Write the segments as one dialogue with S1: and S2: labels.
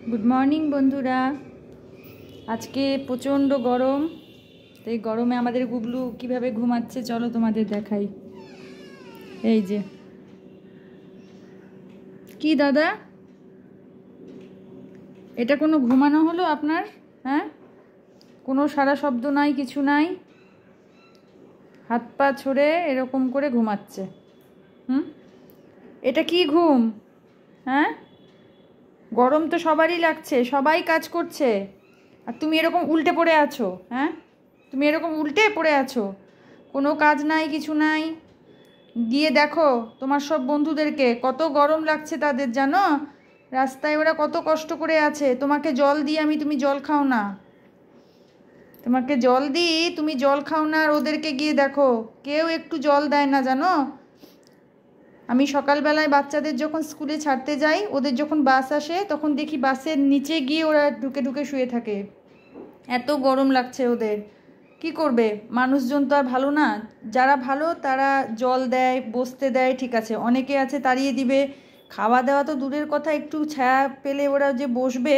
S1: Good morning বন্ধুরা। আজকে প্রচণ্ড গরম, তো এই গরমে আমাদের গুবলু কিভাবে ঘুমাচ্ছে চলো তোমাদের দেখাই। এই যে কি দাদা, এটা কোনো ঘুমানো হলো আপনার? হ্যাঁ, কোনো সারা শব্দ নাই, কিছু নাই, হাত পা ছড়ে এরকম করে ঘুমাচ্ছে। এটা কি ঘুম? হ্যাঁ, গরম তো সবারই লাগছে, সবাই কাজ করছে, আর তুমি এরকম উল্টে পড়ে আছো। হ্যাঁ, তুমি এরকম উল্টে পড়ে আছো, কোনো কাজ নাই, কিছু নাই। গিয়ে দেখো তোমার সব বন্ধুদেরকে, কত গরম লাগছে তাদের, জানো? রাস্তায় ওরা কত কষ্ট করে আছে। তোমাকে জল দিই আমি, তুমি জল খাও না। তোমাকে জল দিই, তুমি জল খাও না, আর ওদেরকে গিয়ে দেখো কেউ একটু জল দেয় না, জানো? আমি সকালবেলায় বাচ্চাদের যখন স্কুলে ছাড়তে যাই, ওদের যখন বাস আসে তখন দেখি বাসের নিচে গিয়ে ওরা ঢুকে ঢুকে শুয়ে থাকে। এত গরম লাগছে ওদের। কি করবে, মানুষজন তো আর ভালো না। যারা ভালো তারা জল দেয়, বসতে দেয়, ঠিক আছে। অনেকে আছে তাড়িয়ে দিবে। খাওয়া দাওয়া তো দূরের কথা, একটু ছায়া পেলে ওরা যে বসবে,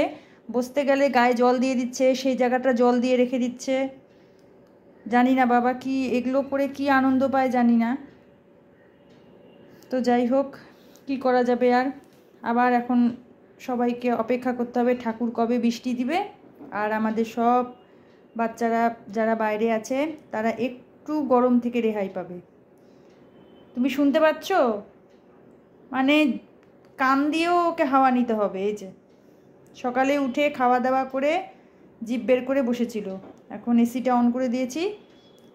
S1: বসতে গেলে গায়ে জল দিয়ে দিচ্ছে, সেই জায়গাটা জল দিয়ে রেখে দিচ্ছে। জানি না বাবা কি এগুলো করে কি আনন্দ পায়, জানি না। তো যাই হোক, কি করা যাবে আর। আবার এখন সবাইকে অপেক্ষা করতে হবে ঠাকুর কবে বৃষ্টি দিবে, আর আমাদের সব বাচ্চারা যারা বাইরে আছে তারা একটু গরম থেকে রেহাই পাবে। তুমি শুনতে পাচ্ছ? মানে কান দিয়েও ওকে হাওয়া নিতে হবে। এই যে সকালে উঠে খাওয়া দাওয়া করে জিভ বের করে বসেছিল, এখন এসিটা অন করে দিয়েছি।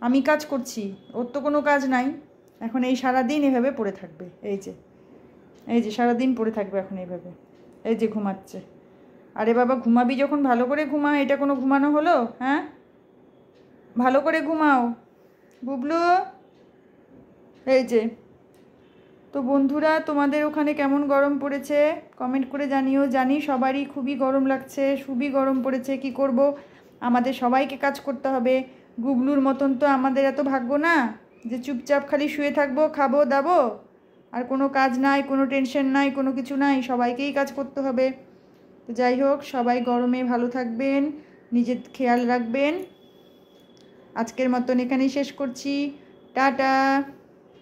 S1: আমি কাজ করছি, ওর তো কোনো কাজ নাই। এখন এই সারাদিন এভাবে পড়ে থাকবে। এই যে সারাদিন পড়ে থাকবে এখন এইভাবে। এই যে ঘুমাচ্ছে। আরে বাবা ঘুমাবি যখন ভালো করে ঘুমা, এটা কোনো ঘুমানো হলো? হ্যাঁ, ভালো করে ঘুমাও বুবলু। এই যে, তো বন্ধুরা তোমাদের ওখানে কেমন গরম পড়েছে কমেন্ট করে জানিও। জানি সবারই খুবই গরম লাগছে, খুবই গরম পড়েছে। কি করব, আমাদের সবাইকে কাজ করতে হবে। গুবলুর মতন তো আমাদের এত ভাগ্য না যে চুপচাপ খালি শুয়ে থাকবো, খাবো দাবো, আর কোনো কাজ নাই, কোনো টেনশন নাই, কোনো কিছু নাই, সবাইকেই কাজ করতে হবে। তো যাই হোক, সবাই গরমে ভালো থাকবেন, নিজের খেয়াল রাখবেন। আজকের মতন এখানেই শেষ করছি। টাটা।